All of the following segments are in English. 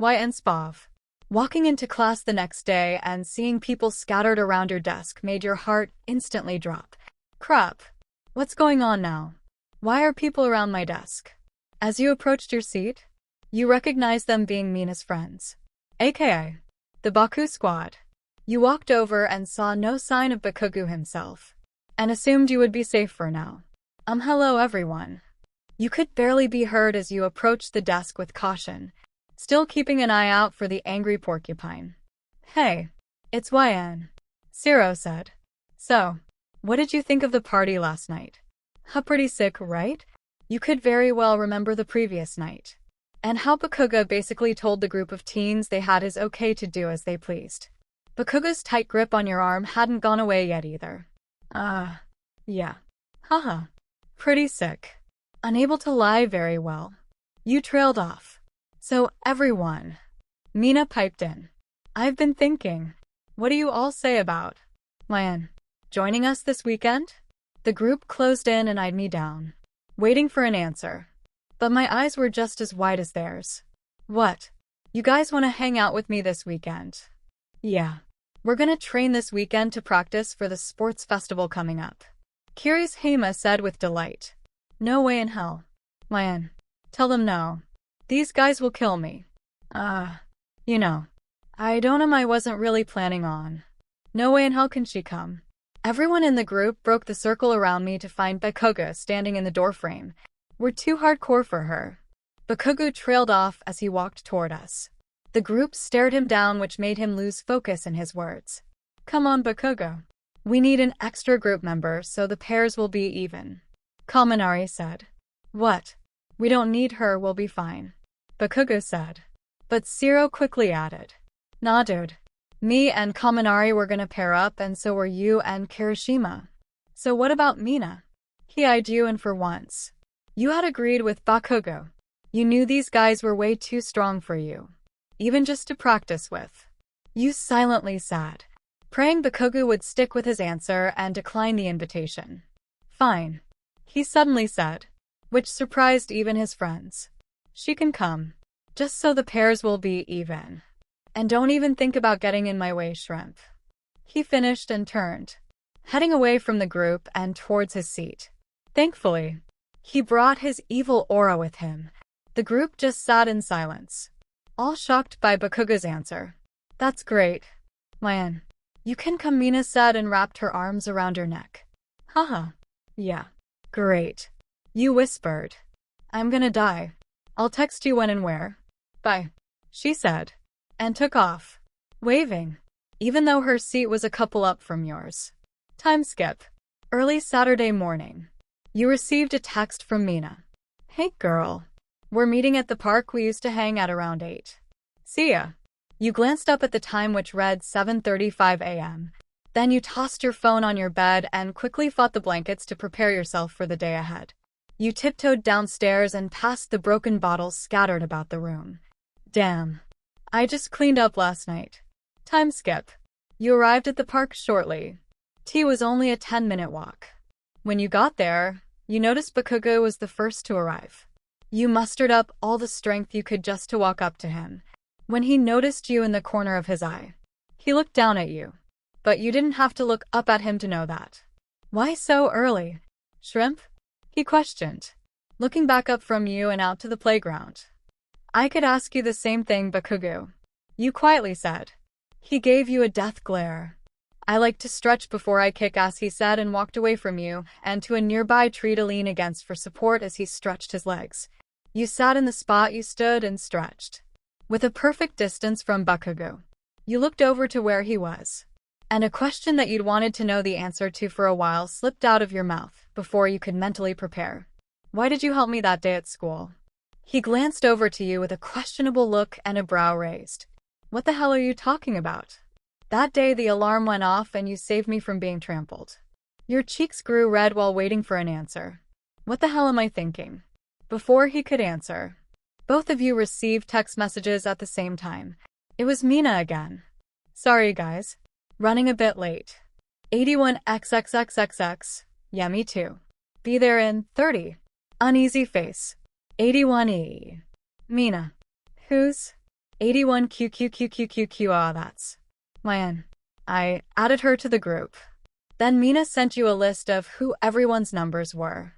YN Spav. Walking into class the next day and seeing people scattered around your desk made your heart instantly drop. Crap. What's going on now? Why are people around my desk? As you approached your seat, you recognized them being Mina's friends, aka the Baku squad. You walked over and saw no sign of Bakugo himself, and assumed you would be safe for now. Hello everyone. You could barely be heard as you approached the desk with caution, still keeping an eye out for the angry porcupine. Hey, it's YN. Zero said. So, what did you think of the party last night? Pretty sick, right? You could very well remember the previous night. And how Bakugo basically told the group of teens they had is okay to do as they pleased. Bakugo's tight grip on your arm hadn't gone away yet either. Yeah. Haha. Pretty sick. Unable to lie very well. You trailed off. So, everyone. Mina piped in. I've been thinking. What do you all say about YN joining us this weekend? The group closed in and eyed me down, waiting for an answer. But my eyes were just as wide as theirs. What? You guys want to hang out with me this weekend? Yeah. We're gonna train this weekend to practice for the sports festival coming up. Curious Hema said with delight. No way in hell. YN. Tell them no. These guys will kill me. You know. I wasn't really planning on. No way in hell can she come. Everyone in the group broke the circle around me to find Bakugo standing in the doorframe. We're too hardcore for her. Bakugo trailed off as he walked toward us. The group stared him down, which made him lose focus in his words. Come on, Bakugo. We need an extra group member so the pairs will be even. Kaminari said. What? We don't need her, we'll be fine. Bakugo said. But Zero quickly added. Nah dude. Me and Kaminari were gonna pair up and so were you and Kirishima. So what about Mina? He eyed you and for once. You had agreed with Bakugo. You knew these guys were way too strong for you. Even just to practice with. You silently sat, praying Bakugo would stick with his answer and decline the invitation. Fine. He suddenly said, which surprised even his friends. She can come. Just so the pairs will be even. And don't even think about getting in my way, shrimp. He finished and turned, heading away from the group and towards his seat. Thankfully, he brought his evil aura with him. The group just sat in silence, all shocked by Bakugo's answer. That's great. YN. You can come, Mina said and wrapped her arms around her neck. Haha. Yeah. Great. You whispered. I'm gonna die. I'll text you when and where. Bye. She said, and took off, waving, even though her seat was a couple up from yours. Time skip. Early Saturday morning. You received a text from Mina. Hey girl. We're meeting at the park we used to hang at around 8. See ya. You glanced up at the time, which read 7:35 a.m. Then you tossed your phone on your bed and quickly fought the blankets to prepare yourself for the day ahead. You tiptoed downstairs and past the broken bottles scattered about the room. Damn. I just cleaned up last night. Time skip. You arrived at the park shortly. T was only a 10-minute walk. When you got there, you noticed Bakugo was the first to arrive. You mustered up all the strength you could just to walk up to him. When he noticed you in the corner of his eye, he looked down at you. But you didn't have to look up at him to know that. Why so early, shrimp? He questioned, looking back up from you and out to the playground. I could ask you the same thing, Bakugo. You quietly said. He gave you a death glare. I like to stretch before I kick ass, he said, and walked away from you and to a nearby tree to lean against for support as he stretched his legs. You sat in the spot you stood and stretched, with a perfect distance from Bakugo. You looked over to where he was, and a question that you'd wanted to know the answer to for a while slipped out of your mouth before you could mentally prepare. Why did you help me that day at school? He glanced over to you with a questionable look and a brow raised. What the hell are you talking about? That day the alarm went off and you saved me from being trampled. Your cheeks grew red while waiting for an answer. What the hell am I thinking? Before he could answer, both of you received text messages at the same time. It was Mina again. Sorry guys. Running a bit late. 81XXXXX. Yeah, me too. Be there in 30. Uneasy face. 81E. Mina. Who's? 81 QQQQQQ. Ah, that's man. I added her to the group. Then Mina sent you a list of who everyone's numbers were.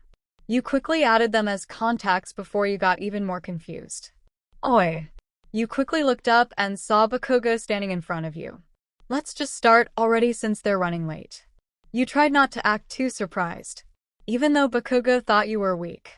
You quickly added them as contacts before you got even more confused. Oi. You quickly looked up and saw Bakugo standing in front of you. Let's just start already since they're running late. You tried not to act too surprised, even though Bakugo thought you were weak.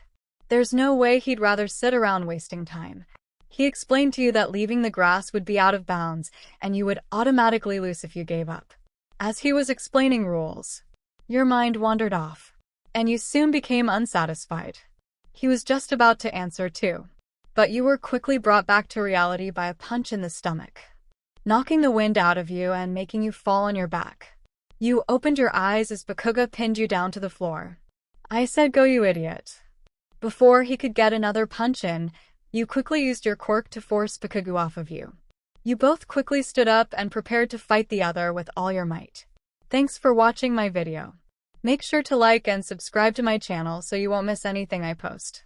There's no way he'd rather sit around wasting time. He explained to you that leaving the grass would be out of bounds, and you would automatically lose if you gave up. As he was explaining rules, your mind wandered off, and you soon became unsatisfied. He was just about to answer too, but you were quickly brought back to reality by a punch in the stomach, knocking the wind out of you and making you fall on your back. You opened your eyes as Bakugo pinned you down to the floor. I said go, you idiot. Before he could get another punch in, you quickly used your quirk to force Bakugo off of you. You both quickly stood up and prepared to fight the other with all your might. Thanks for watching my video. Make sure to like and subscribe to my channel so you won't miss anything I post.